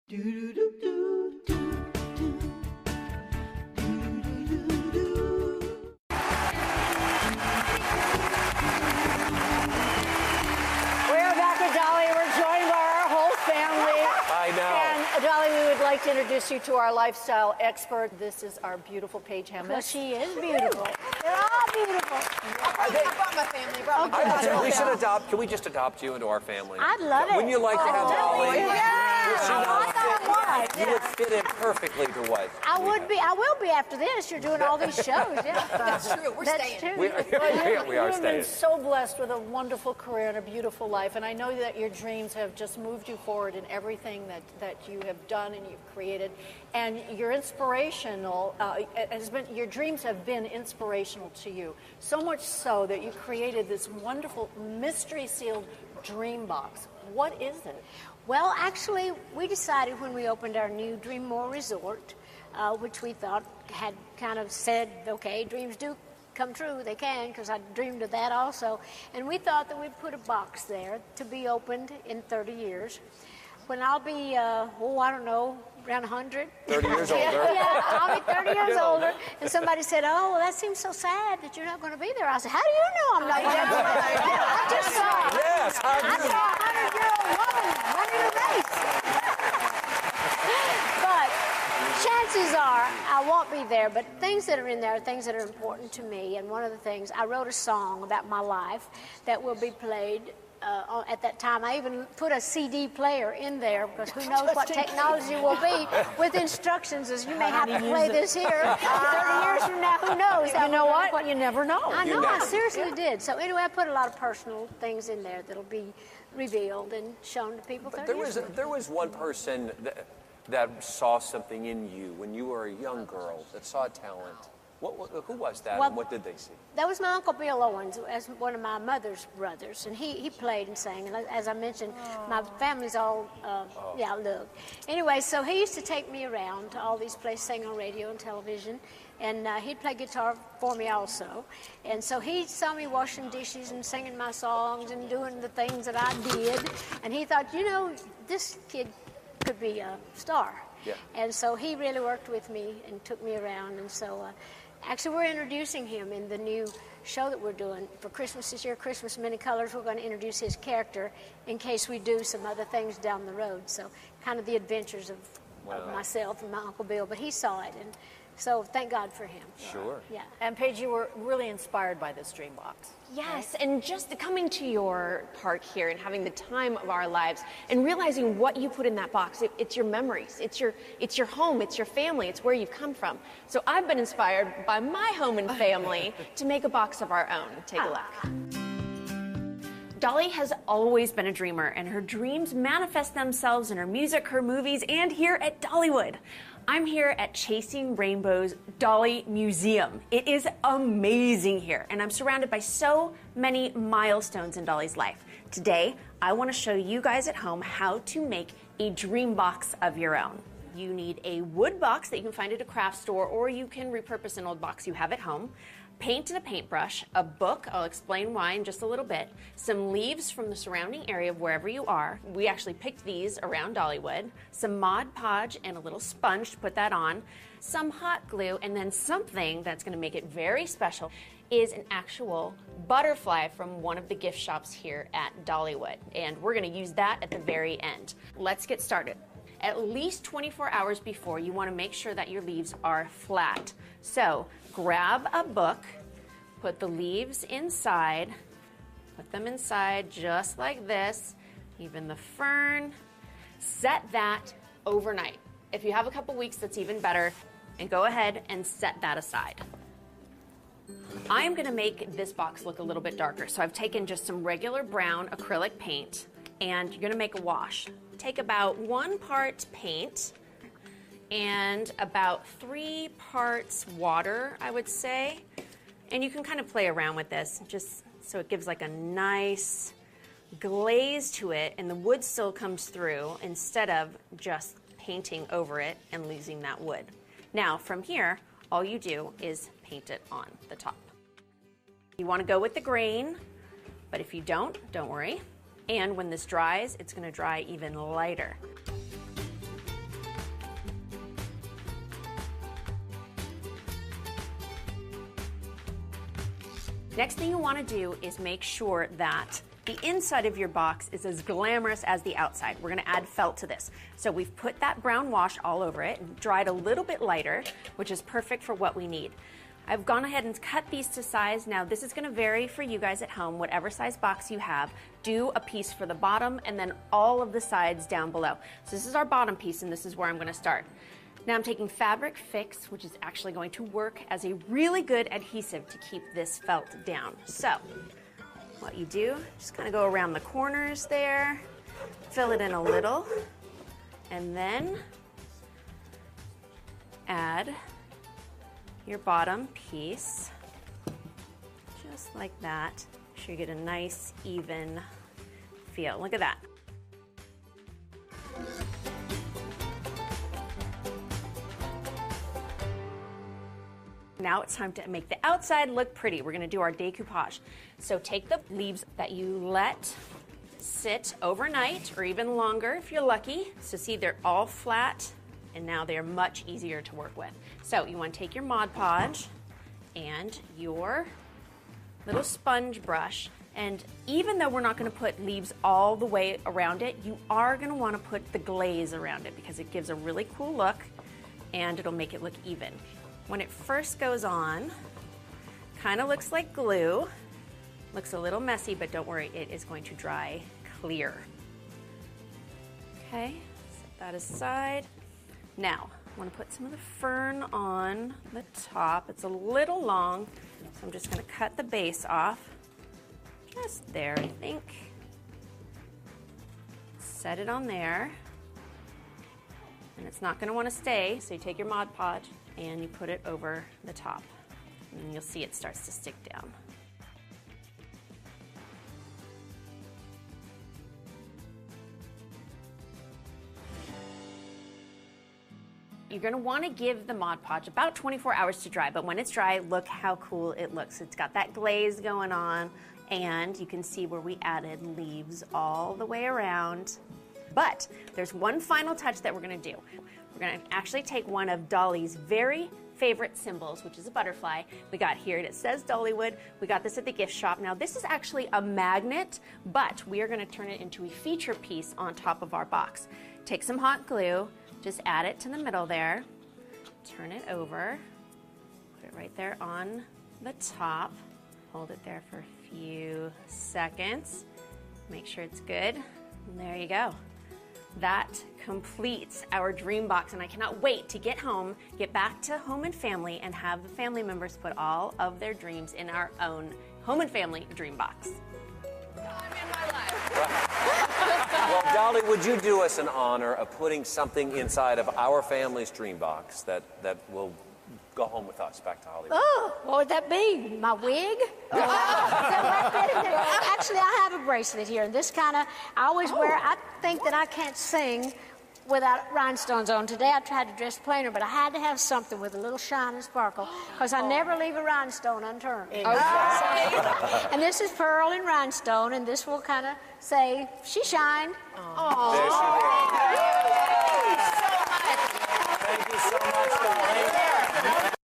back with Dolly. We're joined by our whole family. I know. And Dolly, we would like to introduce you to our lifestyle expert. This is our beautiful Paige Hemmis. Well, she is beautiful. They're all beautiful. I brought my family. Can we just adopt you into our family? I'd love it. Wouldn't you like to have Dolly? Yeah. You would fit in perfectly to what? I will be after this. You're doing all these shows. Yeah. That's true. We're staying. True. We are You've staying. been so blessed with a wonderful career and a beautiful life, and I know that your dreams have just moved you forward in everything that you have done and you've created, and you're inspirational. Your dreams have been inspirational to you, so much so that you created this wonderful mystery-sealed dream box. What is it? Well, actually, we decided when we opened our new Dreammore Resort, which we thought had kind of said, okay, dreams do come true. They can, because I dreamed of that also. And we thought that we'd put a box there to be opened in 30 years. When I'll be, I don't know, around 100. 30 years older. Yeah, I'll be 30 years older. And somebody said, oh, well, that seems so sad that you're not going to be there. I said, how do you know I'm not going to be there? I just saw Yes, I saw a 100-year-old woman running a race. But chances are I won't be there, but things that are in there are things that are important to me. And one of the things, I wrote a song about my life that will be played at that time. I even put a CD player in there, because who knows what technology will be with instructions, as you may have to play this here 30 years from now. Who knows? You know what? You never know. I know, I seriously did. So anyway, I put a lot of personal things in there that'll be revealed and shown to people 30 years from now. There was one person that saw something in you when you were a young girl, that saw talent. Who was that, and what did they see? That was my Uncle Bill Owens, as one of my mother's brothers, and he played and sang. And as I mentioned, my family's all lived. Anyway, so he used to take me around to all these places, sing on radio and television, and he'd play guitar for me also. And so he saw me washing dishes and singing my songs and doing the things that I did, and he thought, you know, this kid could be a star. Yeah. And so he really worked with me and took me around, and so actually, we're introducing him in the new show that we're doing for Christmas this year, Christmas Many Colors. We're going to introduce his character in case we do some other things down the road. So kind of the adventures of myself and my Uncle Bill. But he saw it, and so thank God for him. Sure. Yeah. And Paige, you were really inspired by this dream box. Yes, and just coming to your park here and having the time of our lives and realizing what you put in that box. It's your memories, it's your home, it's your family, it's where you've come from. So I've been inspired by my home and family to make a box of our own. Take a look. Dolly has always been a dreamer, and her dreams manifest themselves in her music, her movies, and here at Dollywood. I'm here at Chasing Rainbow's Dolly Museum. It is amazing here, and I'm surrounded by so many milestones in Dolly's life. Today, I want to show you guys at home how to make a dream box of your own. You need a wood box that you can find at a craft store, or you can repurpose an old box you have at home. Paint and a paintbrush, a book, I'll explain why in just a little bit, some leaves from the surrounding area of wherever you are. We actually picked these around Dollywood, some Mod Podge and a little sponge to put that on, some hot glue, and then something that's going to make it very special is an actual butterfly from one of the gift shops here at Dollywood. And we're going to use that at the very end. Let's get started. At least 24 hours before, you want to make sure that your leaves are flat. So grab a book, put the leaves inside, put them inside just like this, even the fern. Set that overnight. If you have a couple weeks, that's even better. And go ahead and set that aside. I'm going to make this box look a little bit darker. So I've taken just some regular brown acrylic paint, and you're going to make a wash. Take about 1 part paint and about 3 parts water, I would say. And you can kind of play around with this just so it gives like a nice glaze to it, and the wood still comes through instead of just painting over it and losing that wood. Now from here, all you do is paint it on the top. You want to go with the grain, but if you don't worry. And when this dries, it's going to dry even lighter. Next thing you want to do is make sure that the inside of your box is as glamorous as the outside. We're going to add felt to this. So we've put that brown wash all over it and dried a little bit lighter, which is perfect for what we need. I've gone ahead and cut these to size. Now this is going to vary for you guys at home, whatever size box you have. Do a piece for the bottom and then all of the sides down below. So this is our bottom piece and this is where I'm going to start. Now I'm taking Fabric Fix, which is actually going to work as a really good adhesive to keep this felt down. So what you do, just kind of go around the corners there, fill it in a little, and then add your bottom piece, just like that. Make sure you get a nice, even feel. Look at that. Now it's time to make the outside look pretty. We're gonna do our decoupage. So take the leaves that you let sit overnight or even longer if you're lucky. So see, they're all flat and now they're much easier to work with. So you want to take your Mod Podge and your little sponge brush, and even though we're not going to put leaves all the way around it, you are going to want to put the glaze around it because it gives a really cool look and it'll make it look even. When it first goes on, kind of looks like glue. Looks a little messy, but don't worry, it is going to dry clear. Okay, set that aside. Now, I want to put some of the fern on the top. It's a little long, so I'm just going to cut the base off. Just there, I think. Set it on there. And it's not going to want to stay, so you take your Mod Podge and you put it over the top. And you'll see it starts to stick down. You're going to want to give the Mod Podge about 24 hours to dry, but when it's dry, look how cool it looks. It's got that glaze going on, and you can see where we added leaves all the way around. But there's one final touch that we're going to do. We're going to actually take one of Dolly's very favorite symbols, which is a butterfly. We got here, and it says Dollywood. We got this at the gift shop. Now, this is actually a magnet, but we are going to turn it into a feature piece on top of our box. Take some hot glue. Just add it to the middle there, turn it over, put it right there on the top, hold it there for a few seconds, make sure it's good, and there you go. That completes our dream box, and I cannot wait to get home, get back to Home and Family, and have the family members put all of their dreams in our own Home and Family dream box. Time in my life. Well, Dolly, would you do us an honor of putting something inside of our family's dream box that will go home with us back to Hollywood? Oh, what would that be? My wig? Actually, I have a bracelet here, and this kind of, I always wear, I think that I can't sing without rhinestones on. Today I tried to dress plainer, but I had to have something with a little shine and sparkle, because I never leave a rhinestone unturned. And this is pearl and rhinestone, and this will kind of say, she shined. There she is. Thank you so much, Dolly.